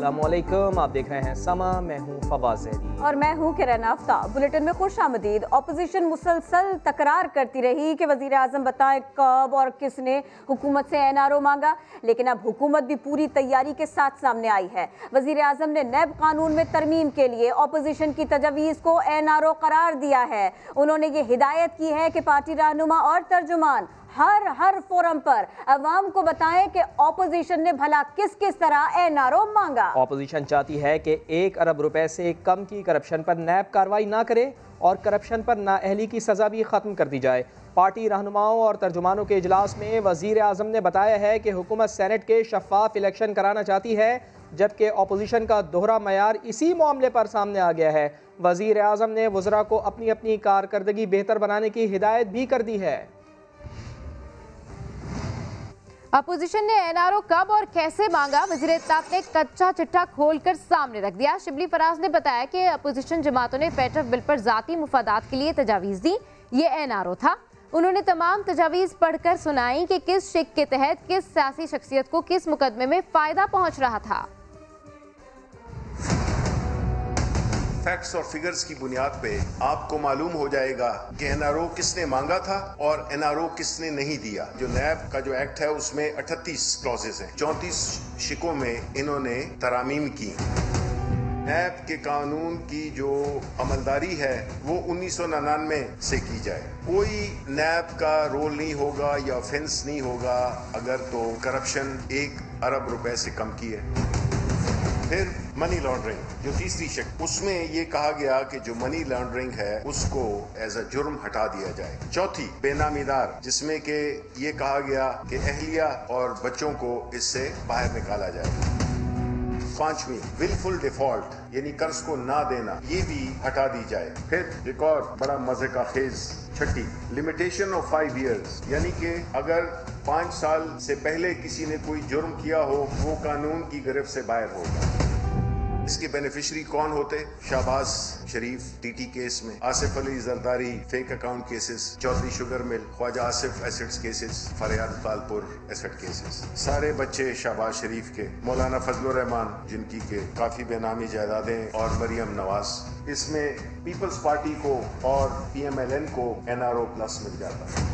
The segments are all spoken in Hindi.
अस्सलामुअलैकुम, आप देख रहे हैं समा। मैं हूं फवाद ज़ैदी और मैं हूं किरण आफ्ताब। बुलेटिन में खुश आमदीद। ऑपोजिशन मुसलसल तकरार करती रही कि वज़ीर आज़म बताएं कब और किसने हुकूमत से NRO मांगा, लेकिन अब हुकूमत भी पूरी तैयारी के साथ सामने आई है। वज़ीर आज़म ने नैब कानून में तरमीम के लिए ऑपोजिशन की तजवीज़ को NRO करार दिया है। उन्होंने ये हिदायत की है कि पार्टी रहनुमा और तर्जुमान हर फोरम पर अवाम को बताएं कि ऑपोजिशन ने भला किस किस तरह NRO मांगा। ऑपोजिशन चाहती है कि 1 अरब रुपए से कम की करप्शन पर नैब कार्रवाई ना करे और करप्शन पर नाअहली की सज़ा भी ख़त्म कर दी जाए। पार्टी रहनुमाओं और तर्जुमानों के इजलास में वज़ीर आज़म ने बताया है कि हुकूमत सेनेट के शफाफ इलेक्शन कराना चाहती है, जबकि ऑपोजिशन का दोहरा मयार इसी मामले पर सामने आ गया है। वज़ीर आज़म ने वज़रा को अपनी अपनी कारकर्दगी बेहतर बनाने की हिदायत भी कर दी है। अपोजिशन ने NRO कब और कैसे मांगा, वज़ीर इत्तेफ़ाक ने कच्चा चिट्ठा खोलकर सामने रख दिया। शिबली फराज ने बताया कि अपोजिशन जमातों ने FATF बिल पर ज़ाती मुफादात के लिए तजावीज़ दी। ये NRO था। उन्होंने तमाम तजावीज़ पढ़कर सुनाई कि किस शिक के तहत किस सियासी शख्सियत को किस मुकदमे में फ़ायदा पहुँच रहा था। फैक्ट्स और फिगर्स की बुनियाद पे आपको मालूम हो जाएगा कि NRO किसने मांगा था और NRO किसने नहीं दिया। जो नैब का जो एक्ट है उसमें 38 क्लॉजेस हैं, 34 शिकों में इन्होंने तरामीम की। नैब के कानून की जो अमलदारी है वो 1999 से की जाए। कोई नैब का रोल नहीं होगा या ऑफेंस नहीं होगा अगर तो करप्शन 1 अरब रुपए से कम की है। फिर मनी लॉन्ड्रिंग जो तीसरी शिक, उसमें ये कहा गया कि जो मनी लॉन्ड्रिंग है उसको एज अ जुर्म हटा दिया जाए। चौथी बेनामीदार, जिसमें कि ये कहा गया कि अहलिया और बच्चों को इससे बाहर निकाला जाए। पांचवी विलफुल डिफॉल्ट यानी कर्ज को ना देना, ये भी हटा दी जाए। फिर एक और बड़ा मजे का खेज, छठी लिमिटेशन ऑफ 5 इयर्स, यानी कि अगर 5 साल से पहले किसी ने कोई जुर्म किया हो वो कानून की गिरफ्त से बाहर होगा। इसके बेनिफिशरी कौन होते? शाहबाज शरीफ TT केस में, Asif Ali Zardari fake account cases, Chaudhry sugar mill, Khawaja Asif assets cases, Fariyad Talpur asset cases. सारे बच्चे शाहबाज शरीफ के, मौलाना फजलुर रहमान जिनकी के काफ़ी बेनामी जायदादें, और मरियम नवाज। इसमें पीपल्स पार्टी को और PMLN को NRO प्लस मिल जाता है।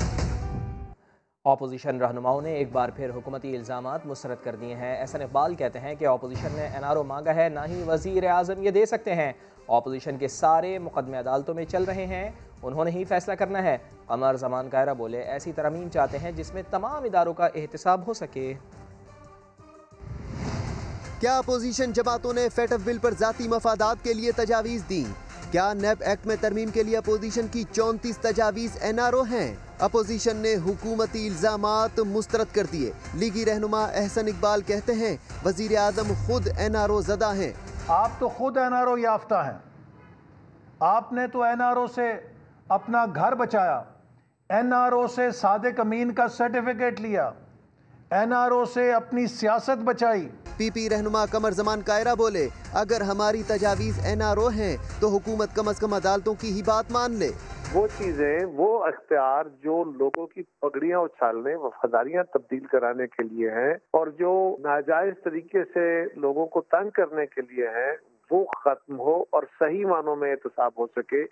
ऑपोजिशन रहनुमाओं ने एक बार फिर हुकूमती इल्ज़ामात मुस्तरद कर दिए हैं। एहसन इकबाल कहते हैं कि ऑपोजिशन ने NRO मांगा है, ना ही वज़ीर आज़म ये दे सकते हैं। ऑपोजिशन के सारे मुकदमे अदालतों में चल रहे हैं, उन्होंने ही फैसला करना है। कमर ज़मान कायरा बोले ऐसी तरमीम चाहते हैं जिसमें तमाम इदारों का एहतिसाब हो सके। क्या अपोजिशन जमातों ने FATF बिल पर ज़ाती मफादात के लिए तजावीज़ दी? क्या नैब एक्ट में तरमीम के लिए अपोजिशन की 34 तजावीज़ NRO हैं? अपोजिशन ने हुकूमती इल्ज़ामात मुस्तरद कर दिए। लीगी रहनुमा एहसन इकबाल कहते हैं वज़ीर आज़म खुद NRO ज़दा हैं। आप तो खुद NRO याफ्ता हैं। आपने तो NRO से अपना घर बचाया, NRO से सादिक अमीन का सर्टिफिकेट लिया, NRO से अपनी सियासत बचाई। PP रहनुमा कमर ज़मान कायरा बोले अगर हमारी तजावीज़ NRO हैं तो हुकूमत कम अज़ कम अदालतों की ही बात मान ले। वो चीजें, वो अख्तियार जो लोगों की पगड़ियां उछालने, वफादारियां तब्दील कराने के लिए हैं और जो नाजायज तरीके से लोगों को तंग करने के लिए हैं, वो खत्म हो और सही मानों में एहतसाब हो सके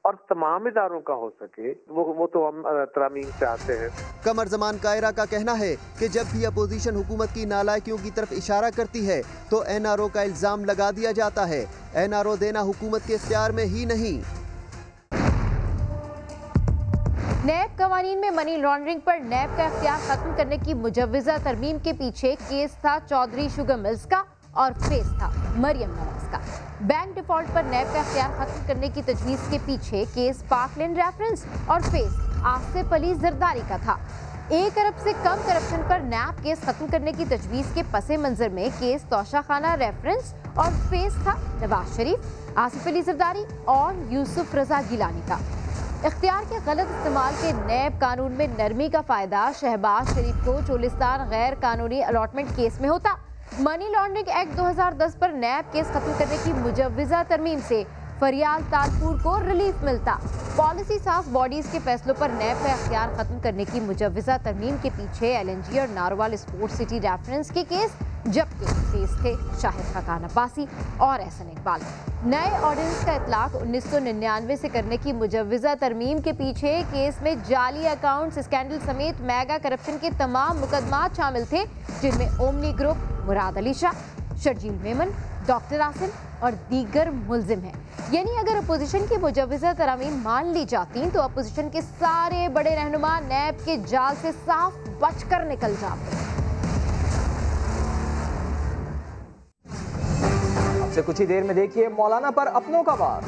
और तमाम इदारों का हो सके, वो तो हम तरामीम चाहते हैं। कमर ज़मान कायरा का कहना है कि जब भी अपोजिशन हुकूमत की नालायकियों की तरफ इशारा करती है तो NRO का इल्ज़ाम लगा दिया जाता है। NRO देना हुकूमत के इख्तियार में ही नहीं। नैब कवानीन में मनी लॉन्ड्रिंग पर नैब का इख्तियार खत्म करने की मुजव्वज़ा तरमीम के पीछे केस था चौधरी शुगर मिल्स का और फेस था मरियम नवाज का। बैंक डिफॉल्ट पर नैब का इख्तियार खत्म करने की तजवीज़ के पीछे केस पार्कलैंड रेफरेंस और फेस आसिफ अली जरदारी का था। 1 अरब से कम करप्शन पर नैब केस खत्म करने की तजवीज़ के पसे मंजर में केस तोशाखाना रेफरेंस और फेस था नवाज शरीफ, आसिफ अली जरदारी और यूसुफ रजा गिलानी का। इख्तियार के गलत इस्तेमाल के नैब कानून में नरमी का फ़ायदा शहबाज शरीफ को चोलिस्तान गैर कानूनी अलॉटमेंट केस में होता। मनी लॉन्ड्रिंग एक्ट 2010 पर नैब केस खत्म करने की मुजव्वज़ा तरमीम से फरियाल तालपुर को रिलीफ मिलता। पॉलिसी साज बॉडीज के फैसलों पर नैब का अख्तियार खत्म करने की मुजव्विजा तरमीम के पीछे LNG और नारोवाल स्पोर्ट्स सिटी रेफरेंस के केस, जबकि केस थे शाहिद खाकान अब्बासी और एहसन इकबाल। नए ऑर्डिनेंस का इतलाक 1999 से करने की मुजव्विजा तरमीम के पीछे केस में जाली अकाउंट्स स्कैंडल समेत मेगा करप्शन के तमाम मुकदमात शामिल थे, जिनमें omni group, Murad Ali Shah, Sharjeel Memon, doctor Asim और दीगर मुल्जिम हैं। यानी अगर अपोजिशन की मुजव्विजा तरमीम मान ली जाती तो अपोजिशन के सारे बड़े रहनुमा नैब के जाल से साफ बचकर निकल जाते। अब से कुछ ही देर में देखिए मौलाना पर अपनों का वार।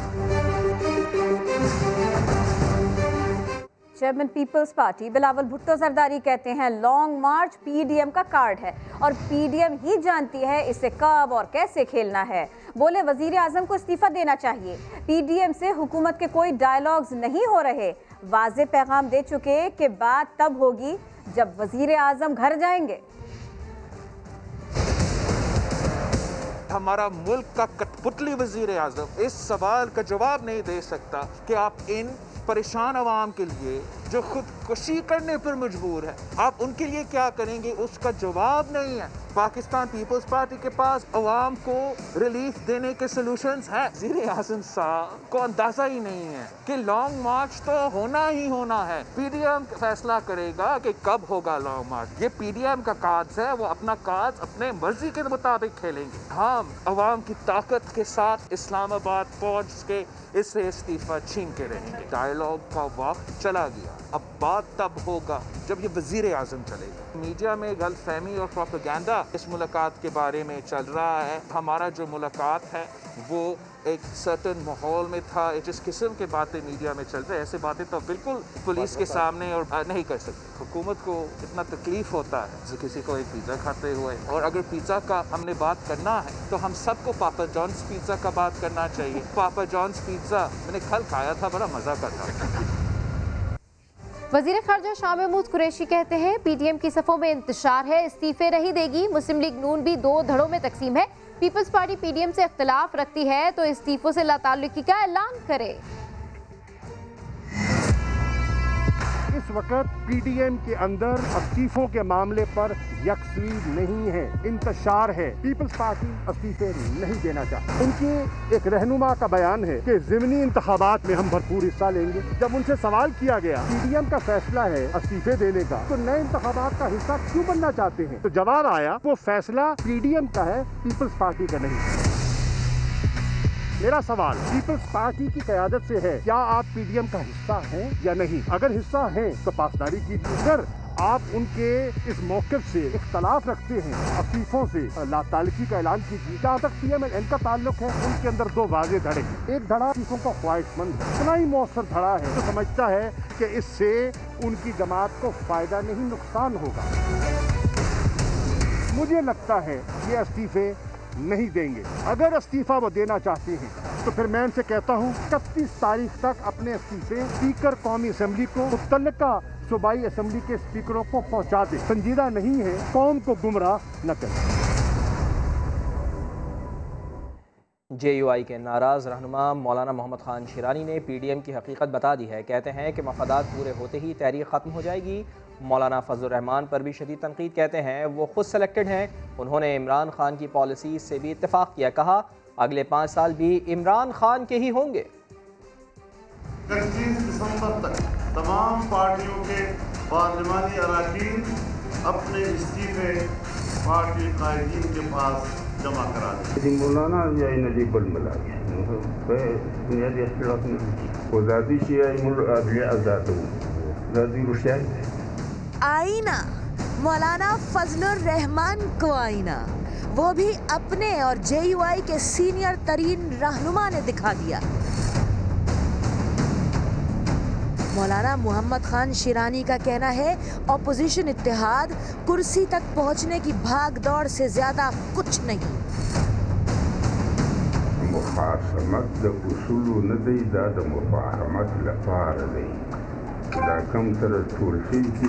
Chairman Peoples Party Bilawal Bhutto Zardari कहते हैं लॉन्ग मार्च PDM का कार्ड है और PDM ही जानती है इसे कब और कैसे खेलना है। बोले वजीर आजम को इस्तीफा देना चाहिए। PDM से हुकूमत के कोई डायलॉग्स नहीं हो रहे। वाज़े पैगाम दे चुके कि बात तब होगी जब वजीर आजम घर जाएंगे। हमारा मुल्क का कठपुतली वजीर आजम इस सवाल का जवाब नहीं दे सकता कि आप इन परेशान अवाम के लिए जो खुदकुशी करने पर मजबूर है, आप उनके लिए क्या करेंगे, उसका जवाब नहीं है। पाकिस्तान पीपल्स पार्टी के पास अवाम को रिलीफ देने के सॉल्यूशंस हैं। वज़ीर आज़म साहब को अंदाजा ही नहीं है कि लॉन्ग मार्च तो होना ही होना है। PDM फैसला करेगा कि कब होगा लॉन्ग मार्च। ये PDM का कार्ड्स है, वो अपना कार्ड्स अपने मर्जी के मुताबिक खेलेंगे। हम अवाम की ताकत के साथ इस्लामाबाद पहुँच के इससे इस्तीफा छीन के रहेंगे। डायलॉग का वक्त चला गया, अब बात तब होगा जब ये वजीर आज़म चलेगा। मीडिया में गलतफहमी और प्रोपेगेंडा इस मुलाकात के बारे में चल रहा है। हमारा जो मुलाकात है वो एक सर्टन माहौल में था। जिस किस्म के बातें मीडिया में चल रही है, ऐसे बातें तो बिल्कुल पुलिस के सामने और नहीं कर सकते। हुकूमत को इतना तकलीफ होता है किसी को एक पिज़्ज़ा खाते हुए, और अगर पिज़्ज़ा का हमने बात करना है तो हम सबको पापा जॉन्स पिज़्ज़ा का बात करना चाहिए। पापा जॉन्स पिज़्ज़ा मैंने कल खाया था, बड़ा मज़ा का था। वज़ीर ख़ारजा शाह महमूद कुरैशी कहते हैं PDM की सफ़ों में इंतशार है, इस्तीफे नहीं देगी। मुस्लिम लीग नून भी 2 धड़ों में तकसीम है। पीपल्स पार्टी PDM से इख्तिलाफ रखती है तो इस्तीफों से लाताल्लुकी का ऐलान करे। इस वक्त PDM के अंदर इस्तीफों के मामले पर यकसुई नहीं है, इंतशार है। पीपल्स पार्टी इस्तीफे नहीं देना चाहती। उनके एक रहनुमा का बयान है कि ज़िमनी इंतखाबात में हम भरपूर हिस्सा लेंगे। जब उनसे सवाल किया गया PDM का फैसला है इस्तीफे देने का, तो नए इंतखाबात का हिस्सा क्यों बनना चाहते हैं, तो जवाब आया वो फैसला PDM का है, पीपल्स पार्टी का नहीं। मेरा सवाल पीपल्स पार्टी की क़यादत से है, क्या आप PDM का हिस्सा हैं या नहीं? अगर हिस्सा हैं तो पासदारी कीजिए। अगर आप उनके इस मौक़िफ़ से इख्तलाफ रखते हैं, इस्तीफों से लाताल्लुकी का ऐलान कीजिए। जहाँ तक PMLN का ताल्लुक है, उनके अंदर 2 वाज़े धड़े हैं। एक धड़ा इस्तीफों का ख्वाहिशमंद है, इतना ही मौसर धड़ा है तो समझता है कि इससे उनकी जमात को फ़ायदा नहीं नुकसान होगा। मुझे लगता है ये इस्तीफे नहीं देंगे। अगर इस्तीफा वो देना चाहते हैं तो फिर मैं उनसे कहता हूँ 31 तारीख तक अपने इस्तीफे स्पीकर कौमी असम्बली को, मुतल्लिका सूबाई असम्बली के स्पीकरों को पहुँचा दे। संजीदा नहीं है, कौम को गुमराह न करें। JUI के नाराज़ रहनुमा मौलाना मोहम्मद खान शिरानी ने PDM की हकीकत बता दी है। कहते हैं कि मफादात पूरे होते ही तहरीक ख़त्म हो जाएगी। मौलाना फजलुर रहमान पर भी शदीद तनकीद। कहते हैं वो खुद सेलेक्टेड हैं, उन्होंने इमरान खान की पॉलिसी से भी इत्तेफाक किया। कहा अगले 5 साल भी इमरान खान के ही होंगे। 31 दिसंबर तक तमाम पार्टियों के पार्लिमानी अरकान अपने इस्तीफे पार्टी कायदीन के पास जमा करा दें। मौलाना नजीब आईना मौलाना फजलुर रहमान को आईना, वो भी अपने और JUI के सीनियर तरीन रहनुमा ने दिखा दिया। मौलाना मोहम्मद खान शिरानी का कहना है ऑपोजिशन इत्तेहाद कुर्सी तक पहुंचने की भाग दौड़ से ज्यादा कुछ नहीं। मुखासमत द उसूल नदी द मुफाहमत लफार नहीं दा कम तर टूलसी की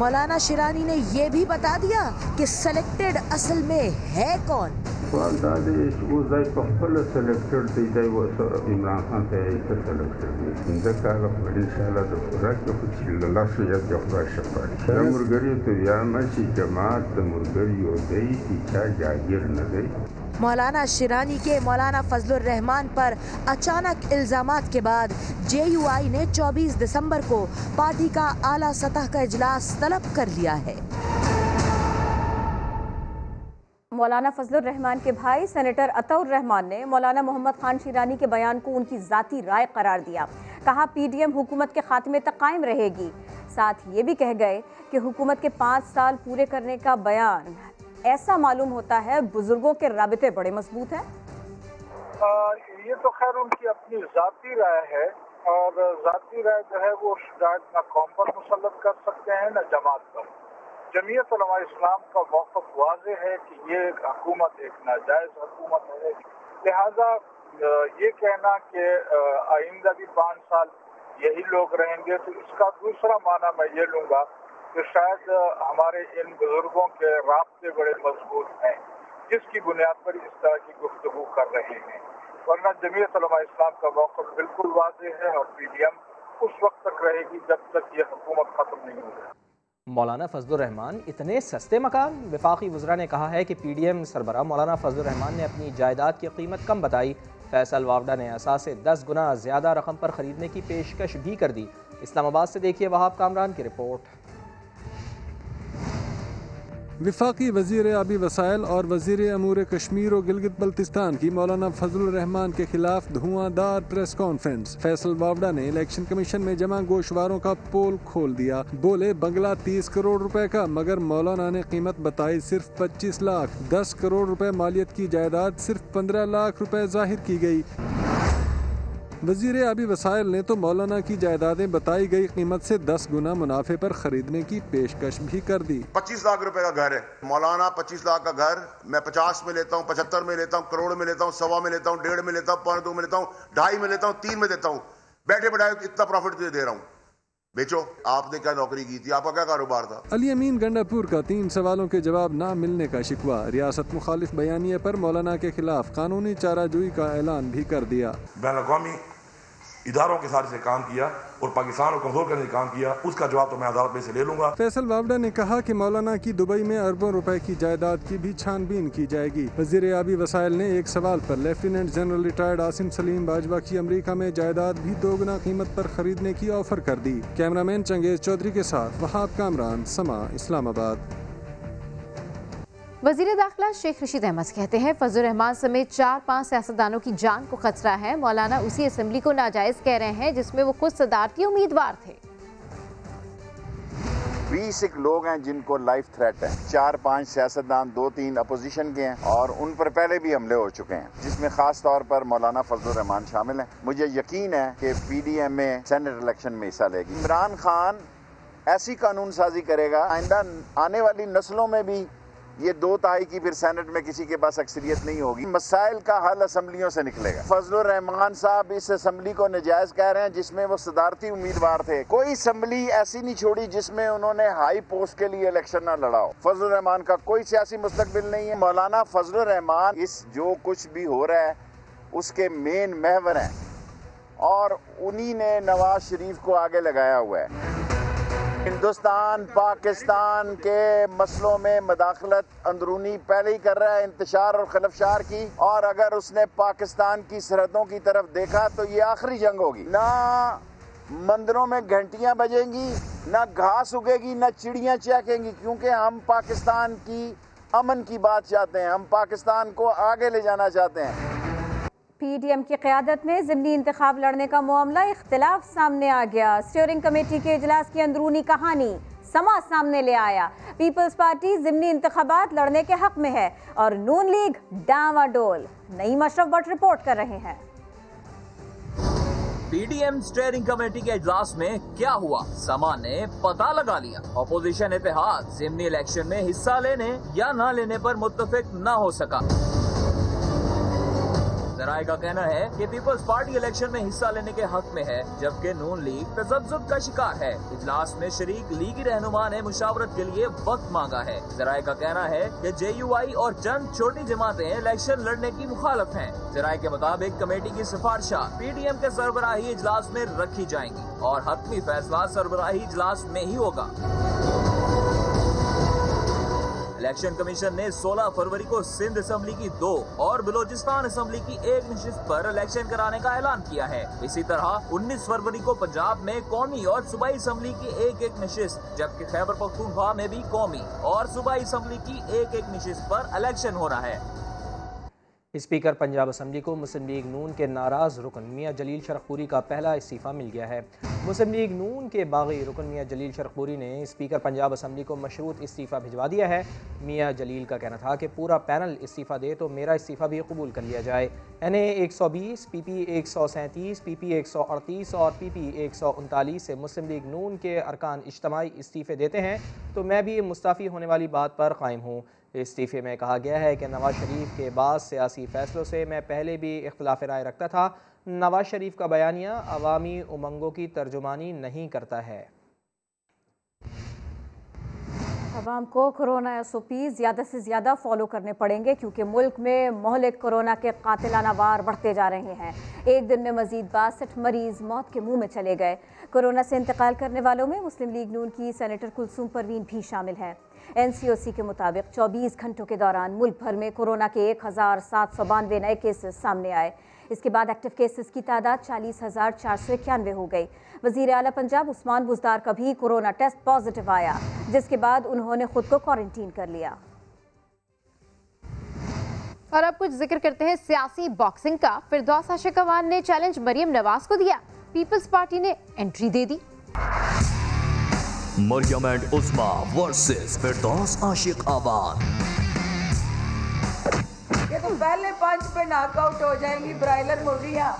मौलाना शिरानी ने ये भी बता दिया कि सेलेक्टेड असल में है कौन। इमरान खान से मौलाना शिरानी के मौलाना फजलुर रहमान पर अचानक इल्जामात के बाद JUI ने 24 दिसंबर को पार्टी का आला सतह का इजलास तलब कर लिया है। मौलाना फजलुर रहमान के भाई सेनेटर अतउर रहमान ने मौलाना मोहम्मद खान शिरानी के बयान को उनकी जाती राय करार दिया। कहा PDM हुकूमत के खात्मे तक कायम रहेगी। साथ ये भी कह गए कि हुकूमत के 5 साल पूरे करने का बयान ऐसा मालूम होता है बुजुर्गों के राबिते बड़े मजबूत हैं। ये तो खैर उनकी अपनी जाती राय है और जाती राय जो है वो शायद न कौम पर मुसल्लत कर सकते हैं न जमात पर। जमीयत उलमा इस्लाम का मौक़िफ़ वाज़े है कि ये हुकूमत एक नाजायज़ हुकूमत है। लिहाजा ये कहना कि आइंदा भी 5 साल यही लोग रहेंगे, तो इसका दूसरा माना मैं ये लूँगा कि शायद हमारे इन बुजुर्गों के राब्ते बड़े मजबूत हैं, जिसकी बुनियाद पर इस तरह की गुफ्तगू कर रहे हैं। वरना जमीयत उलमा इस्लाम का मौक़िफ़ बिल्कुल वाज़ेह है और PDM उस वक्त तक रहेगी जब तक ये हुकूमत ख़त्म नहीं हो जाए। मौलाना फजलुर रहमान इतने सस्ते मकान। वफाकी वज़रा ने कहा है कि PDM सरबराह मौलाना फजलुर रहमान ने अपनी जायदाद की कीमत कम बताई। फैसल वावडा ने असास से 10 गुना ज़्यादा रकम पर ख़रीदने की पेशकश भी कर दी। इस्लामाबाद से देखिए वहाब कामरान की रिपोर्ट। वफाकी वज़ीर आबी वसाइल और वज़ीर अमूर कश्मीर और गिलगित बल्तिस्तान की मौलाना फजलुर रहमान के खिलाफ धुआंधार प्रेस कॉन्फ्रेंस। फैसल वावडा ने इलेक्शन कमीशन में जमा गोशवारों का पोल खोल दिया। बोले बंगला 30 करोड़ रुपए का, मगर मौलाना ने कीमत बताई सिर्फ 25 लाख। 10 करोड़ रुपए मालियत की जायदाद सिर्फ 15 लाख रुपए जाहिर की गई। वज़ीर आबी वसाइल ने तो मौलाना की जायदादें बताई गई कीमत से 10 गुना मुनाफे पर खरीदने की पेशकश भी कर दी। 25 लाख रुपए का घर है मौलाना, 25 लाख का घर मैं 50 में लेता हूँ, 75 में लेता हूँ, करोड़ में लेता हूँ, 1.25 में लेता हूँ, 1.5 में लेता हूँ, 1.25 में लेता हूँ, 2.5 में लेता हूँ, 3 में देता हूँ। बैठे बैठाए इतना प्रॉफिट तुझे दे रहा हूँ, बेचो। आपने क्या नौकरी की थी, आपका क्या कारोबार था? अली अमीन गंडापुर का 3 सवालों के जवाब ना मिलने का शिकवा। रियासत मुखालिफ बयानिए पर मौलाना के खिलाफ कानूनी चाराजोई का ऐलान भी कर दिया। बैनुल-अक़वामी इदारों के साथ से काम किया और पाकिस्तान को कमजोर करने का काम किया, उसका जवाब तो मैं अदालत में से ले लूंगा। फैसल वावडा ने कहा कि मौलाना की दुबई में अरबों रुपए की जायदाद की भी छानबीन की जाएगी। वज़ीर आबी वसाइल ने एक सवाल पर lieutenant general retired Asim Salim Bajwa की अमेरिका में जायदाद भी 2 गुना कीमत पर खरीदने की ऑफर कर दी। कैमरामैन चंगेज चौधरी के साथ वहाब कामरान, समा, इस्लामाबाद। वज़ीर दाखिला शेख रशीद अहमद कहते हैं फजलुर रहमान समेत 4-5 सियासतदानों की जान को खतरा है। मौलाना उसी असेंबली को नाजायज कह रहे हैं जिसमें वो खुद सदारती उम्मीदवार थे। 20 लोग हैं जिनको लाइफ थ्रेट है। 4-5 सियासतदान, 2-3 अपोजिशन के हैं और उन पर पहले भी हमले हो चुके हैं, जिसमें खास तौर पर मौलाना फजलुर रहमान शामिल हैं। मुझे यकीन है कि PDM में सेनेट इलेक्शन में हिस्सा लेगी। इमरान खान ऐसी कानून साजी करेगा आइंदा आने वाली नस्लों में भी ये 2/3 की फिर सेनेट में किसी के पास अक्सरियत नहीं होगी। मसाइल का हल असेंबलियों से निकलेगा। फजलुर रहमान साहब इस असेंबली को नाजायज कह रहे हैं जिसमें वो सदारती उम्मीदवार थे। कोई असेंबली ऐसी नहीं छोड़ी जिसमें उन्होंने हाई पोस्ट के लिए इलेक्शन न लड़ा हो। फजलुर रहमान का कोई सियासी मुस्तकबिल नहीं है। मौलाना फजलुर रहमान इस जो कुछ भी हो रहा है उसके मेन महवर हैं और उन्हीं ने नवाज शरीफ को आगे लगाया हुआ है। हिंदुस्तान पाकिस्तान के मसलों में मदाखलत अंदरूनी पहले ही कर रहा है, इंतशार और खलफशार की। और अगर उसने पाकिस्तान की सरहदों की तरफ देखा तो ये आखिरी जंग होगी। ना मंदिरों में घंटियां बजेंगी, ना घास उगेगी, ना चिड़ियां चहकेंगी, क्योंकि हम पाकिस्तान की अमन की बात चाहते हैं। हम पाकिस्तान को आगे ले जाना चाहते हैं। PDM की क़यादत में ज़िमनी इंतखाब लड़ने का मामला, इख्तिलाफ सामने आ गया। स्टीयरिंग कमेटी के इजलास की अंदरूनी कहानी समा सामने ले आया। पीपल्स पार्टी ज़िमनी इंतखाबात लड़ने के हक में है और नून लीग डामाडोल। नईम अशरफ भट्ट रिपोर्ट कर रहे हैं। PDM स्टीयरिंग कमेटी के इजलास में क्या हुआ, समा ने पता लगा लिया। अपोजिशन इत्तेहाद ज़िमनी इलेक्शन में हिस्सा लेने या न लेने पर मुत्तफिक न हो सका। जराये का कहना है कि पीपल्स पार्टी इलेक्शन में हिस्सा लेने के हक में है, जबकि नून लीग तज़ब्ज़ुब का शिकार है। इजलास में शरीक लीगी रहनुमा ने मुशावरत के लिए वक्त मांगा है। जराये का कहना है कि JUI और चंद छोटी जमातें इलेक्शन लड़ने की मुखालफ हैं। जराये के मुताबिक कमेटी की सिफारिशां PDM के सरबराही इजलास में रखी जाएंगी और हतमी फैसला सरबराही इजलास में ही होगा। इलेक्शन कमीशन ने 16 फरवरी को सिंध असेंबली की 2 और बलोचिस्तान असेंबली की 1 नशिस्त पर इलेक्शन कराने का ऐलान किया है। इसी तरह 19 फरवरी को पंजाब में कौमी और सूबाई असेंबली की 1-1 नशिस्त, जबकि खैबर पख्तूनख्वा में भी कौमी और सूबाई असेंबली की 1-1 नशिस्त पर इलेक्शन हो रहा है। स्पीकर पंजाब असम्बली को मुस्लिम लीग नून के नाराज़ रुकन मियाँ जलील शरखपुरी का पहला इस्तीफ़ा मिल गया है। मुस्लिम लीग नून के बागी रुकन मियाँ जलील शरखपुरी ने स्पीकर पंजाब असम्बली को मशरूत इस्तीफ़ा भिजवा दिया है। मियाँ जलील का कहना था कि पूरा पैनल इस्तीफ़ा दे तो मेरा इस्तीफ़ा भी कबूल कर लिया जाए। NA 120, PP 137, PP 138 और PP 139 से मुस्लिम लीग नून के अरकान इज्तिमाई इस्तीफ़े देते हैं तो मैं भी मुस्तफ़ी होने वाली बात पर कायम हूँ। इस्तीफ़े में कहा गया है कि नवाज शरीफ के बाद सियासी फ़ैसलों से मैं पहले भी इख्तिलाफ़ राय रखता था। नवाज शरीफ का बयानिया अवामी उमंगों की तर्जुमानी नहीं करता है। अवाम को कोरोना SOP ज़्यादा से ज़्यादा फॉलो करने पड़ेंगे क्योंकि मुल्क में मोहलिक कोरोना के कातिलाना वार बढ़ते जा रहे हैं। एक दिन में मजीद 62 मरीज़ मौत के मुंह में चले गए। कोरोना से इंतकाल करने वालों में मुस्लिम लीग नून की सेनेटर कुलसूम परवीन भी शामिल हैं। NCOC के मुताबिक 24 घंटों के दौरान मुल्क भर में कोरोना के 1792 नए केसेस सामने आए। इसके बाद एक्टिव केसेस की तादाद 40,491 हो गई। वज़ीर आला पंजाब उस्मान बुज़दार का भी कोरोना टेस्ट पॉजिटिव आया, जिसके बाद उन्होंने खुद को क्वारंटीन कर लिया। और अब कुछ जिक्र करते हैं सियासी बॉक्सिंग का। फिरदौस आशिक अवान ने चैलेंज मरियम नवाज को दिया, पीपल्स पार्टी ने एंट्री दे दी। मरियम एंड उस्मा वर्सेस फिरदौस आशिक अवान। ये तो पहले पंच पे नॉकआउट हो जाएंगी ब्रायलर मुर्गियां।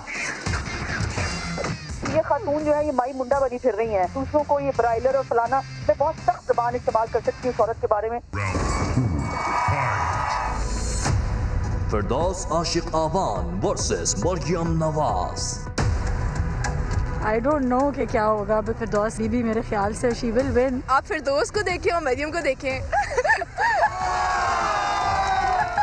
ये खातून जो है ये माई मुंडा बनी फिर रही हैं, दूसरों को ये ब्रायलर और फलाना, मैं बहुत सख्त ज़बान इस्तेमाल कर सकती हूँ इस औरत के बारे में। Firdous Ashiq Awan versus Maryam Nawaz. I don't know कि क्या होगा, अब फिरदौस बीबी मेरे ख्याल से शी विल विन। आप फिरदौस को देखें और मरियम को देखें।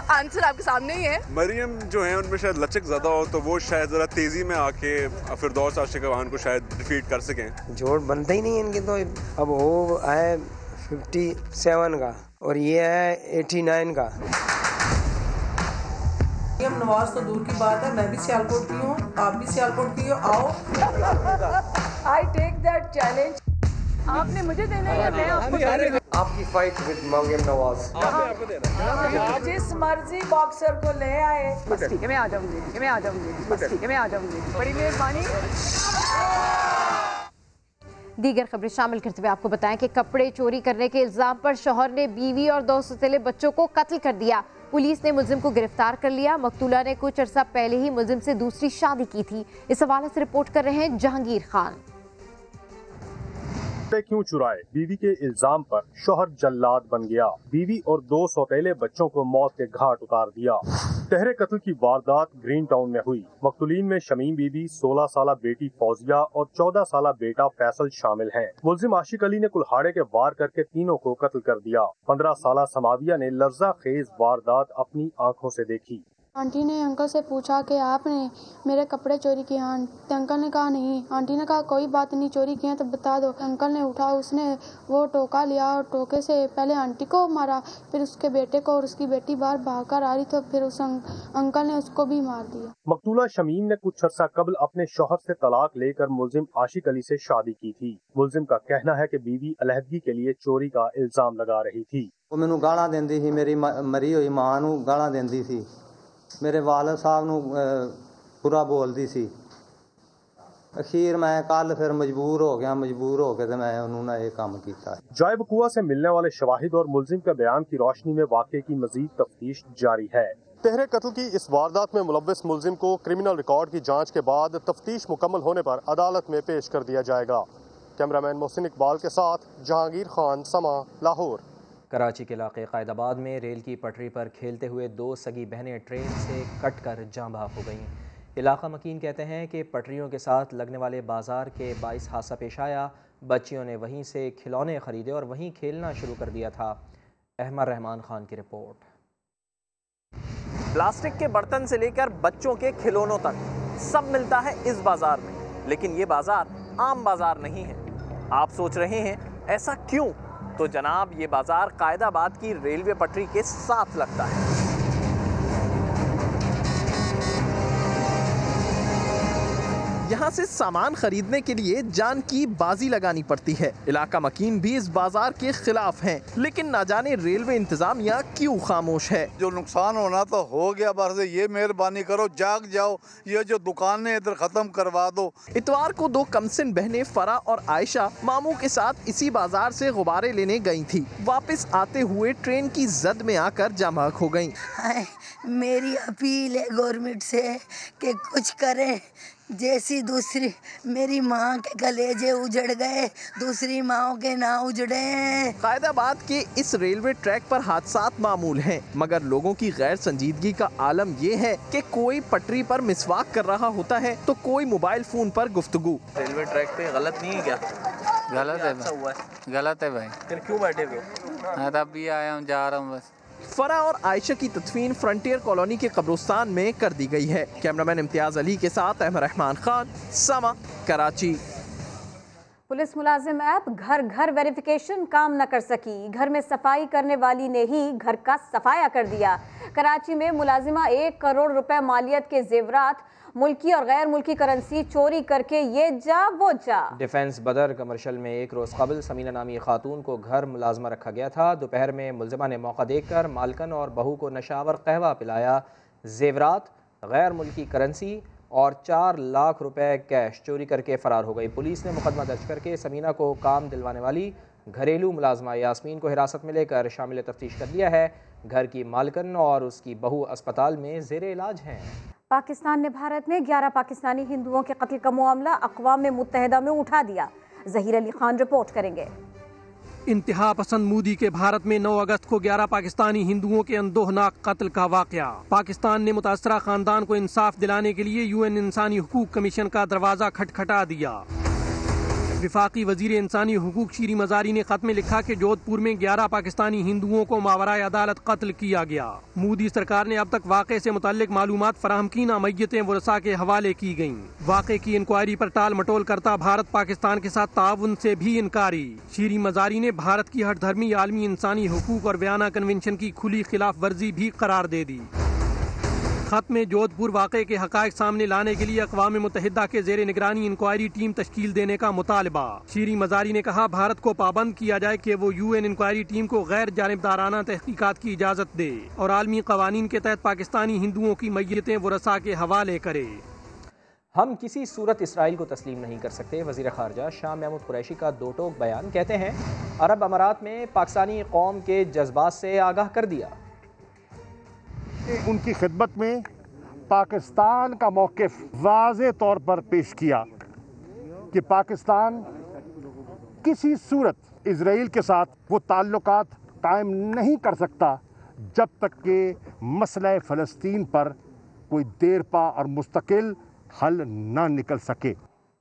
आंसर आपके सामने ही है। मरियम जो है उनमें शायद लचक ज़्यादा हो तो वो शायद ज़रा तेज़ी में आके फिरदौस आशिक अवान को शायद डिफीट कर सकें। जोड़ बनता ही नहीं है इनके, तो अब वो है 57 का और ये है 89 का। मरियम नवाज तो दूर की बात है, मैं भी सियालकोट की हूँ, आप भी सियालकोट की हो, आओ। I take that challenge. आपने मुझे देना है या मैं आपको? आपकी फाइट विद मरियम नवाज। जिस मर्जी बॉक्सर को ले आए। बस ठीक है, मैं आ जाऊंगी, मैं आ जाऊंगी, बस ठीक है, मैं आ जाऊंगी। बड़ी मेहरबानी। दीगर खबरें शामिल करते हुए आपको बताएं कि कपड़े चोरी करने के इल्जाम पर शौहर ने बीवी और 2 सौतेले बच्चों को कत्ल कर दिया। पुलिस ने मुलजिम को गिरफ्तार कर लिया। मकतूला ने कुछ अरसा पहले ही मुलजिम से दूसरी शादी की थी। इस हवाले से रिपोर्ट कर रहे हैं जहांगीर खान। क्यों चुराए, बीवी के इल्जाम पर शौहर जल्लाद बन गया। बीवी और 2 सौतेले बच्चों को मौत के घाट उतार दिया। तहरे कत्ल की वारदात ग्रीन टाउन में हुई। मकतूलीन में शमीम बीबी, 16 साला बेटी फौजिया और 14 साला बेटा फैसल शामिल हैं। मुलजिम आशिक अली ने कुल्हाड़े के वार करके तीनों को कत्ल कर दिया। 15 साला समाविया ने लर्जा खेज वारदात अपनी आंखों से देखी। आंटी ने अंकल से पूछा कि आपने मेरे कपड़े चोरी किए हैं, तो अंकल ने कहा नहीं। आंटी ने कहा कोई बात नहीं, चोरी किए तो बता दो। अंकल ने उठा, उसने वो टोका लिया और टोके से पहले आंटी को मारा, फिर उसके बेटे को, और उसकी बेटी बाहर भागकर आ रही तो फिर उस अंकल ने उसको भी मार दिया। मकतूला शमीम ने कुछ अर्सा कबल अपने शौहर से तलाक लेकर मुलजिम आशिक अली से शादी की थी। मुलजिम का कहना है कि बीवी अलहदगी के लिए चोरी का इल्जाम लगा रही थी। वो मैनू गाला देंदी थी, मेरी मरी हुई मां नू गाला देंदी थी, मेरे वालिद साहब नू बुरा बोलती सी। अखीर मैं कल फिर मजबूर हो के तो मैं उन्होंने ये काम किया। जाए बकुआ से मिलने वाले शवाहिद और मुलजिम के बयान की रोशनी में वाक़े की मजीद तफ्तीश जारी है। तहरे कत्ल की इस वारदात में मुलव्विस मुलजिम को क्रिमिनल रिकॉर्ड की जांच के बाद तफ्तीश मुकम्मल होने पर अदालत में पेश कर दिया जाएगा। कैमरामैन मोहसिन इकबाल के साथ जहांगीर खान, समा, लाहौर। कराची के इलाके कायदाबाद में रेल की पटरी पर खेलते हुए 2 सगी बहनें ट्रेन से कट कर जाँ बहक हो गईं। इलाका मकीन कहते हैं कि पटरियों के साथ लगने वाले बाजार के बाइस हादसा पेश आया। बच्चियों ने वहीं से खिलौने खरीदे और वहीं खेलना शुरू कर दिया था। अहमद रहमान खान की रिपोर्ट। प्लास्टिक के बर्तन से लेकर बच्चों के खिलौनों तक सब मिलता है इस बाजार में, लेकिन ये बाजार आम बाजार नहीं है। आप सोच रहे हैं ऐसा क्यों? तो जनाब, ये बाजार कायदाबाद की रेलवे पटरी के साथ लगता है। यहाँ से सामान खरीदने के लिए जान की बाजी लगानी पड़ती है। इलाका मकीन भी इस बाजार के खिलाफ हैं, लेकिन ना जाने रेलवे इंतजामिया क्यों खामोश है। जो नुकसान होना तो हो गया, बस ये मेहरबानी करो, जाग जाओ, ये जो दुकानें इधर खत्म करवा दो। इतवार को 2 कमसिन बहनें फरा और आयशा मामू के साथ इसी बाजार से गुब्बारे लेने गई थी। वापस आते हुए ट्रेन की जद में आकर जमा हो गयी। मेरी अपील है गवर्नमेंट से कि कुछ करें। जैसी दूसरी मेरी माँ के कलेजे उजड़ गए, दूसरी माओ के ना उजड़े। कायदाबाद के इस रेलवे ट्रैक पर हादसात मामूल हैं, मगर लोगों की गैर संजीदगी का आलम ये है कि कोई पटरी पर मिसवाक कर रहा होता है तो कोई मोबाइल फोन पर गुफ्तगू। रेलवे ट्रैक पे गलत नहीं है क्या? गलत है, गलत है भाई। फिर क्यों बैठे हुए? मैं तब भी आया हूँ, जा रहा हूँ बस। फरा और आयशा की तदफीन फ्रंटियर कॉलोनी के कब्रिस्तान में कर दी गई है। कैमरामैन इम्तियाज अली के साथ अहमद रहमान खान, समा, कराची। पुलिस मुलाजिम ऐप घर घर वेरिफिकेशन काम न कर सकी। घर में सफाई करने वाली ने ही घर का सफाया कर दिया। कराची में मुलाजिमा 1 करोड़ रुपए मालियत के जेवरात, मुल्की और गैर मुल्की करेंसी चोरी करके ये जा वो जा। डिफेंस बदर कमर्शियल में 1 रोज़ कबल समीना नामी खातून को घर मुलाजमा रखा गया था। दोपहर में मुलजिमा ने मौका देखकर मालकन और बहू को नशावर कहवा पिलाया। जेवरात, गैर मुल्की करेंसी और 4 लाख रुपए कैश चोरी करके फरार हो गई। पुलिस ने मुकदमा दर्ज करके समीना को काम दिलवाने वाली घरेलू मुलाजमा यास्मीन को हिरासत में लेकर शामिल तफ्तीश कर दिया है। घर की मालकन और उसकी बहू अस्पताल में ज़ेरे इलाज हैं। पाकिस्तान ने भारत में 11 पाकिस्तानी हिंदुओं के कत्ल का मामला अक़वाम मुत्तहिदा में उठा दिया। ज़हीर अली खान रिपोर्ट करेंगे। इंतहा पसंद मोदी के भारत में 9 अगस्त को 11 पाकिस्तानी हिंदुओं के अंदोहनाक कत्ल का वाक़या। पाकिस्तान ने मुतासरा खानदान को इंसाफ दिलाने के लिए UN इंसानी हुकूक कमीशन का दरवाज़ा खटखटा दिया। विफाकी वजीर इंसानी हुकूक शीरी मजारी ने खत में लिखा कि जोधपुर में 11 पाकिस्तानी हिंदुओं को मावराए अदालत कत्ल किया गया। मोदी सरकार ने अब तक वाक़े से मुताल्लिक मालूमात फराहम की ना मैयतें वरसा के हवाले की गयीं। वाक़े की इंक्वायरी पर टाल मटोल करता भारत पाकिस्तान के साथ ताउन से भी इनकारी। शीरी मजारी ने भारत की हर धर्मी आलमी इंसानी हुकूक और वियना कन्वेंशन की खुली खिलाफ वर्जी भी करार दे दी। खत में जोधपुर वाक़े के हक़ाइक़ सामने लाने के लिए अक़वाम मुत्तहिदा के ज़ेरे निगरानी इंक्वायरी टीम तश्कील देने का मुतालबा। शीरी मजारी ने कहा, भारत को पाबंद किया जाए कि वो UN इंक्वायरी टीम को गैर जानिबदाराना तहकीकात की इजाज़त दे और आलमी क़वानीन के तहत पाकिस्तानी हिंदुओं की मैयतें वरसा के हवाले करे। हम किसी सूरत इसराइल को तस्लीम नहीं कर सकते। वज़ीर ख़ारजा शाह महमूद कुरैशी का 2 टोक बयान। कहते हैं अरब अमारात में पाकिस्तानी कौम के जज्बात से आगाह कर दिया। उनकी खिदमत में पाकिस्तान का मौक़िफ़ वाज़े तौर पर पेश किया कि पाकिस्तान किसी सूरत इजराइल के साथ वो ताल्लुकात कायम नहीं कर सकता जब तक कि मसला फ़लस्तीन पर कोई देरपा और मुस्तकिल हल ना निकल सके।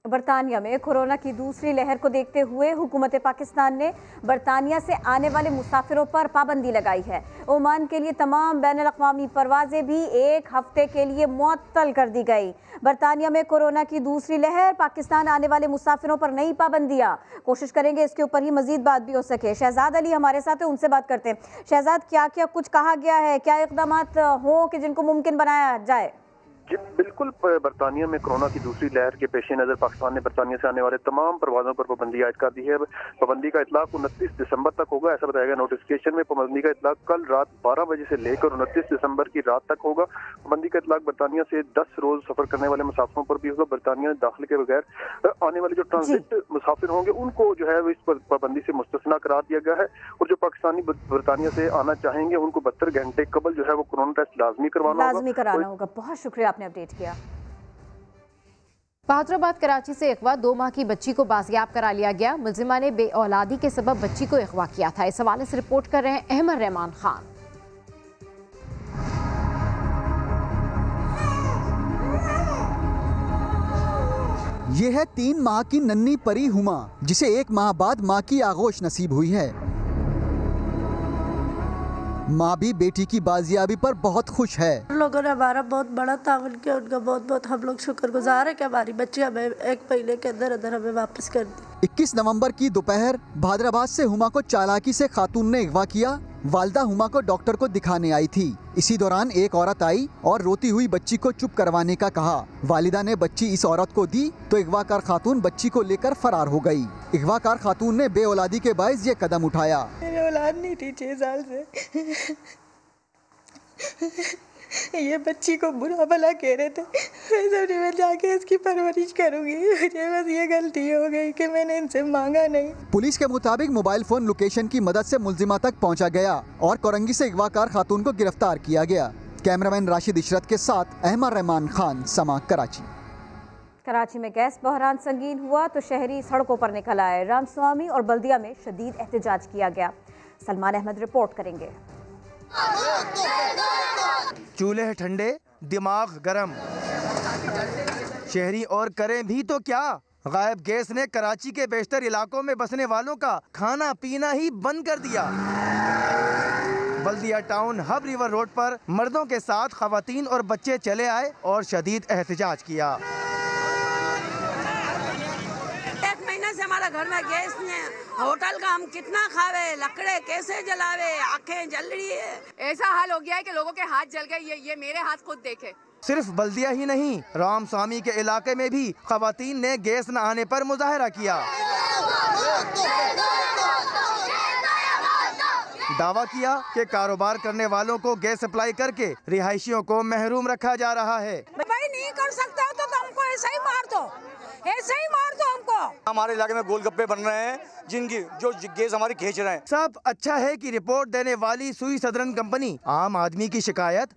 बरतानिया में कोरोना की दूसरी लहर को देखते हुए हुकूमत पाकिस्तान ने बरतानिया से आने वाले मुसाफिरों पर पाबंदी लगाई है। ओमान के लिए तमाम बैनुल-अक़वामी परवाजें भी 1 हफ्ते के लिए मुअत्तल कर दी गई। बरतानिया में कोरोना की दूसरी लहर, पाकिस्तान आने वाले मुसाफिरों पर नई पाबंदियां। कोशिश करेंगे इसके ऊपर ही मजीद बात भी हो सके। शहजाद अली हमारे साथ है, उनसे बात करते हैं। शहजाद, क्या क्या कुछ कहा गया है, क्या इक़दामात हों कि जिनको मुमकिन बनाया जाए? जी बिल्कुल, बरतानिया में कोरोना की दूसरी लहर के पेश नज़र पाकिस्तान ने बरतानिया से आने वाले तमाम परवाज़ों पर पाबंदी आयद कर दी है। पाबंदी का इतलाक 29 दिसंबर तक होगा, ऐसा बताया गया नोटिफिकेशन में। पाबंदी का इतलाक कल रात 12 बजे से लेकर 29 दिसंबर की रात तक होगा। पाबंदी का इतलाक बरतानिया से 10 रोज सफर करने वाले मुसाफिरों पर भी होगा। बरतानिया दाखिले के बगैर आने वाले जो ट्रांजिट मुसाफिर होंगे उनको जो है इस पाबंदी से मुस्तस्ना करार दिया गया है। और जो पाकिस्तानी बरतानिया से आना चाहेंगे उनको 72 घंटे कबल जो है वो कोरोना टेस्ट लाजमी कराना होगा। बहुत शुक्रिया, आपने अपडेट किया। बहादुराबाद कराची से अगवा 2 माह की बच्ची को बाजियाब करा लिया गया। मुलजिमा ने बे औलादी के सबब बच्ची को अगवा किया था। इस हवाले से रिपोर्ट कर रहे हैं अहमद रहमान खान। ये है 3 माह की नन्ही परी हुमा, जिसे 1 माह बाद माँ की आगोश नसीब हुई है। माँ भी बेटी की बाजियाबी पर बहुत खुश है। लोगों ने हमारा बहुत बड़ा तावन किया, उनका बहुत बहुत हम लोग शुक्रगुजार है कि हमारी बच्ची हमें 1 महीने के अंदर हमें वापस कर दी। 21 नवंबर की दोपहर बहादुराबाद से हुमा को चालाकी से खातून ने अगवा किया। वालिदा हुमा को डॉक्टर को दिखाने आई थी। इसी दौरान एक औरत आई और रोती हुई बच्ची को चुप करवाने का कहा। वालिदा ने बच्ची इस औरत को दी तो अगवाकार खातून बच्ची को लेकर फरार हो गई। अगवाकार खातून ने बे औलादी के बायस ये कदम उठाया। मेरी औलाद नहीं थी 6 साल से। ये बच्ची को बुरा भला कह रहे थे, मैं जाके इसकी परवरिश करूंगी। मुझे बस ये गलती हो गई कि मैंने इनसे मांगा नहीं। पुलिस के मुताबिक मोबाइल फोन लोकेशन की मदद से मुलजिमा तक पहुंचा गया और कोरंगी से अगवाकार खातून को गिरफ्तार किया गया। कैमरामैन राशिद इशरत के साथ अहमद रहमान खान, समा, कराची। कराची में गैस बहरान संगीन हुआ तो शहरी सड़कों पर निकल आए। रामस्वामी और बल्दिया में शदीद एहतजाज किया गया। सलमान अहमद रिपोर्ट करेंगे। चूल्हे ठंडे, दिमाग गरम, शहरी और करें भी तो क्या। गायब गैस ने कराची के बेशतर इलाकों में बसने वालों का खाना पीना ही बंद कर दिया। बल्दिया टाउन हब रिवर रोड पर मर्दों के साथ खवातीन और बच्चे चले आए और शदीद एहतजाज किया। 1 महीने से हमारा घर में गैस ने, होटल का हम कितना खावे, लकड़े कैसे जलावे, आंखें जल रही है। ऐसा हाल हो गया है कि लोगों के हाथ जल गए। ये मेरे हाथ खुद देखे। सिर्फ बल्दिया ही नहीं, रामस्वामी के इलाके में भी खवातीन ने गैस न आने पर मुजाहरा किया। दावा किया कि कारोबार करने वालों को गैस सप्लाई करके रिहायशियों को महरूम रखा जा रहा है। भाई नहीं कर सकते हो तो हमको ऐसा ही मार दो, ऐसे ही मार दो हमको। हमारे इलाके में गोलगप्पे बन रहे हैं जिनकी जो गैस हमारी खींच रहे हैं। सब अच्छा है कि रिपोर्ट देने वाली सुई सदरन कंपनी आम आदमी की शिकायत